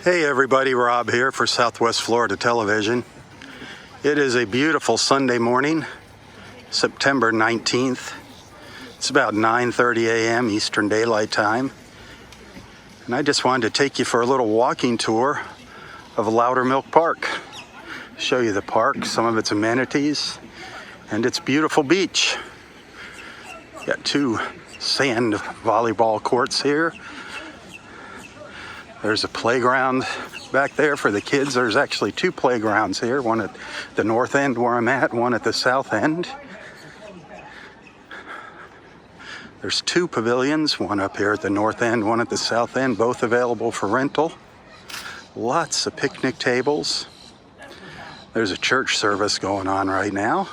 Hey everybody, Rob here for Southwest Florida Television. It is a beautiful Sunday morning, September 19th. It's about 9:30 a.m. Eastern Daylight Time. And I just wanted to take you for a little walking tour of Lowdermilk Park. Show you the park, some of its amenities, and its beautiful beach. Got two sand volleyball courts here. There's a playground back there for the kids. There's actually two playgrounds here, one at the north end where I'm at, one at the south end. There's two pavilions, one up here at the north end, one at the south end, both available for rental. Lots of picnic tables. There's a church service going on right now.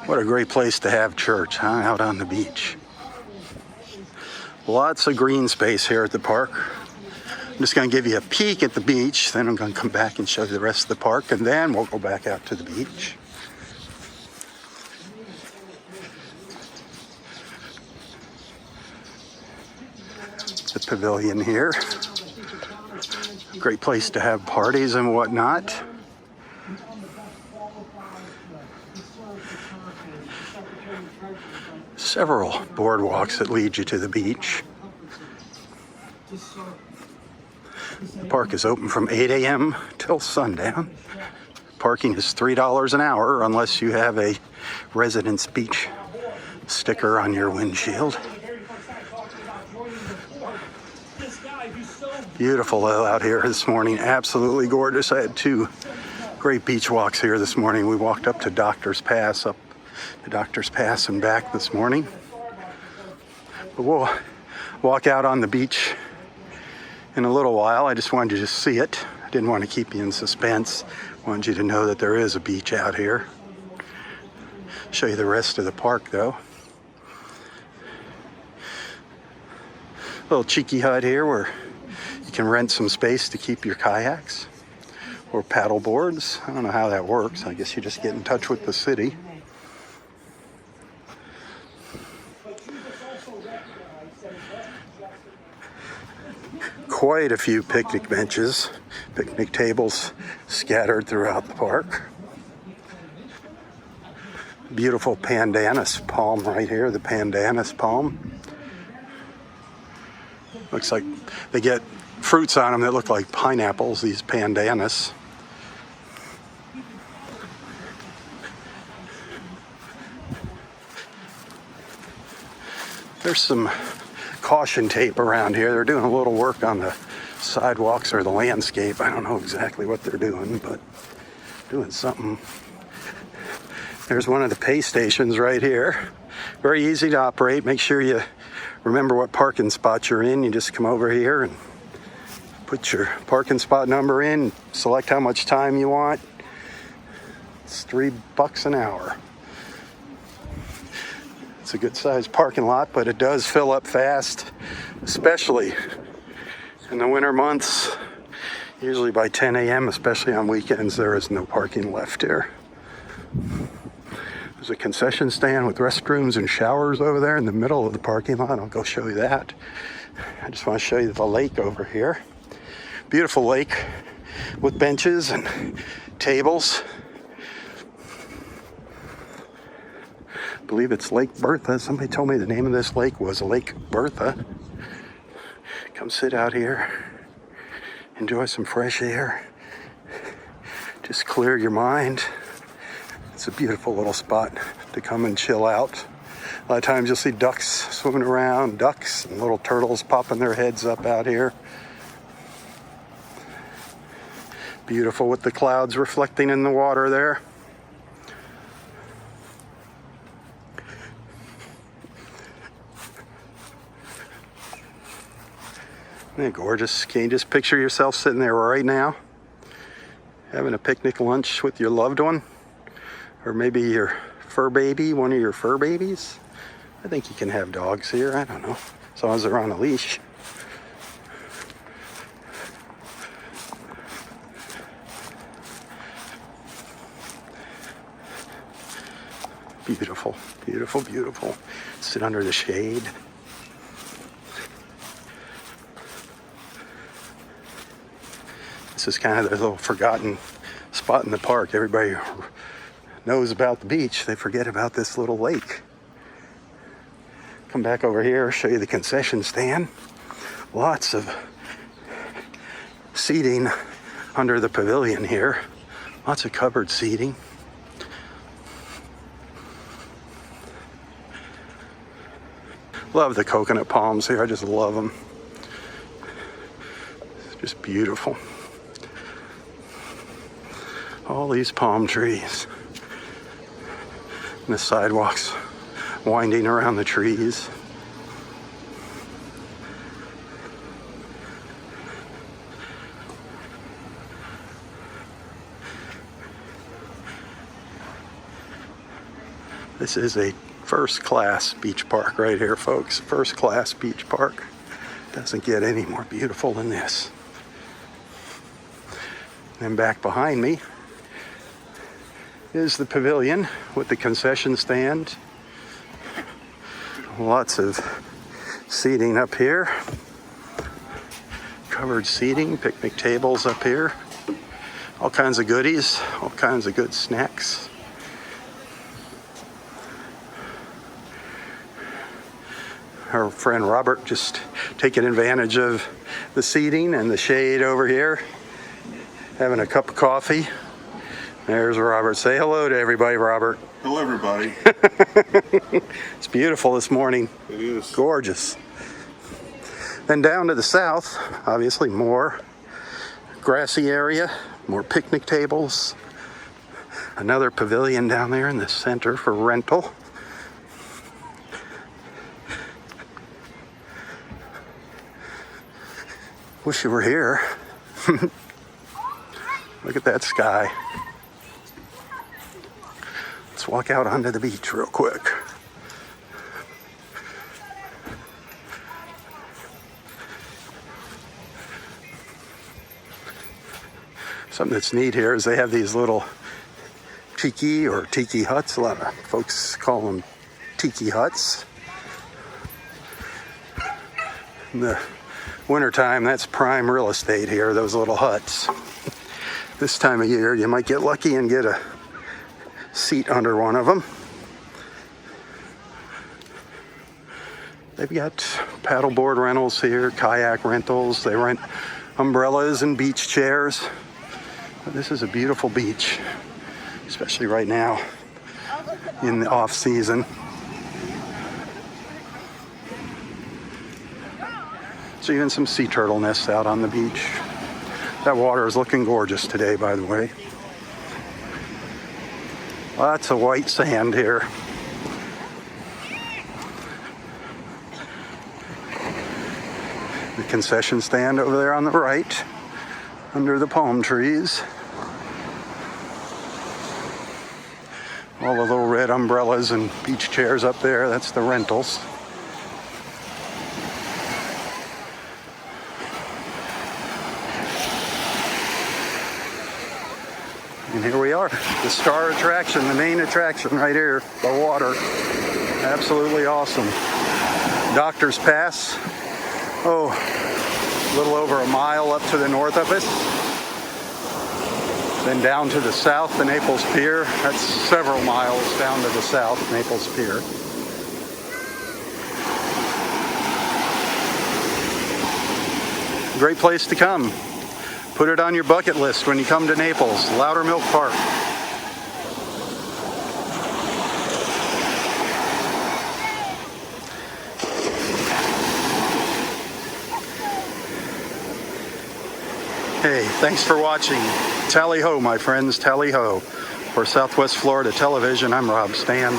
What a great place to have church, huh? Out on the beach. Lots of green space here at the park. I'm just going to give you a peek at the beach, then I'm going to come back and show you the rest of the park, and then we'll go back out to the beach. The pavilion here. Great place to have parties and whatnot. Several boardwalks that lead you to the beach. The park is open from 8 a.m. till sundown. Parking is $3 an hour unless you have a Residence Beach sticker on your windshield. Beautiful out here this morning, absolutely gorgeous. I had two great beach walks here this morning. We walked up to Doctor's Pass, up to Doctor's Pass and back this morning. But we'll walk out on the beach in a little while. I just wanted you to see it. I didn't want to keep you in suspense. I wanted you to know that there is a beach out here. Show you the rest of the park though. Little cheeky hut here where you can rent some space to keep your kayaks or paddle boards. I don't know how that works. I guess you just get in touch with the city. Quite a few picnic benches, picnic tables scattered throughout the park. Beautiful pandanus palm right here, the pandanus palm. Looks like they get fruits on them that look like pineapples, these pandanus. There's some caution tape around here. They're doing a little work on the sidewalks or the landscape. I don't know exactly what they're doing, but doing something. There's one of the pay stations right here. Very easy to operate. Make sure you remember what parking spot you're in. You just come over here and put your parking spot number in, select how much time you want. It's $3 an hour. It's a good sized parking lot, but it does fill up fast, especially in the winter months. Usually by 10 a.m., especially on weekends, there is no parking left here. There's a concession stand with restrooms and showers over there in the middle of the parking lot. I'll go show you that. I just want to show you the lake over here. Beautiful lake with benches and tables. I believe it's Lake Bertha. Somebody told me the name of this lake was Lake Bertha. Come sit out here, enjoy some fresh air, just clear your mind. It's a beautiful little spot to come and chill out. A lot of times you'll see ducks swimming around, ducks and little turtles popping their heads up out here. Beautiful with the clouds reflecting in the water there. Isn't it gorgeous? Can you just picture yourself sitting there right now, having a picnic lunch with your loved one? Or maybe your fur baby, one of your fur babies? I think you can have dogs here, I don't know, as long as they're on a leash. Beautiful, beautiful, beautiful. Sit under the shade. This is kind of the little forgotten spot in the park. Everybody knows about the beach. They forget about this little lake. Come back over here, show you the concession stand. Lots of seating under the pavilion here. Lots of covered seating. Love the coconut palms here. I just love them. It's just beautiful. All these palm trees. And the sidewalks winding around the trees. This is a first-class beach park right here, folks. First-class beach park. Doesn't get any more beautiful than this. And back behind me is the pavilion with the concession stand. Lots of seating up here. Covered seating, picnic tables up here. All kinds of goodies, all kinds of good snacks. Our friend Robert just taking advantage of the seating and the shade over here. Having a cup of coffee. There's Robert. Say hello to everybody, Robert. Hello, everybody. It's beautiful this morning. It is. Gorgeous. Then down to the south, obviously more grassy area, more picnic tables. Another pavilion down there in the center for rental. Wish you were here. Look at that sky. Let's walk out onto the beach real quick. Something that's neat here is they have these little tiki or tiki huts. A lot of folks call them tiki huts. In the wintertime, that's prime real estate here, those little huts. This time of year, you might get lucky and get a seat under one of them. They've got paddleboard rentals here, kayak rentals. They rent umbrellas and beach chairs. But this is a beautiful beach, especially right now in the off season. There's even some sea turtle nests out on the beach. That water is looking gorgeous today, by the way. Lots of white sand here. The concession stand over there on the right, under the palm trees. All the little red umbrellas and beach chairs up there, that's the rentals. And here we are, the star attraction, the main attraction right here, the water. Absolutely awesome. Doctor's Pass. Oh, a little over a mile up to the north of us. Then down to the south, the Naples Pier. That's several miles down to the south, Naples Pier. Great place to come. Put it on your bucket list when you come to Naples, Lowdermilk Park. Hey, thanks for watching. Tally ho, my friends, tally ho. For Southwest Florida Television, I'm Robb Stan.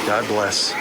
God bless.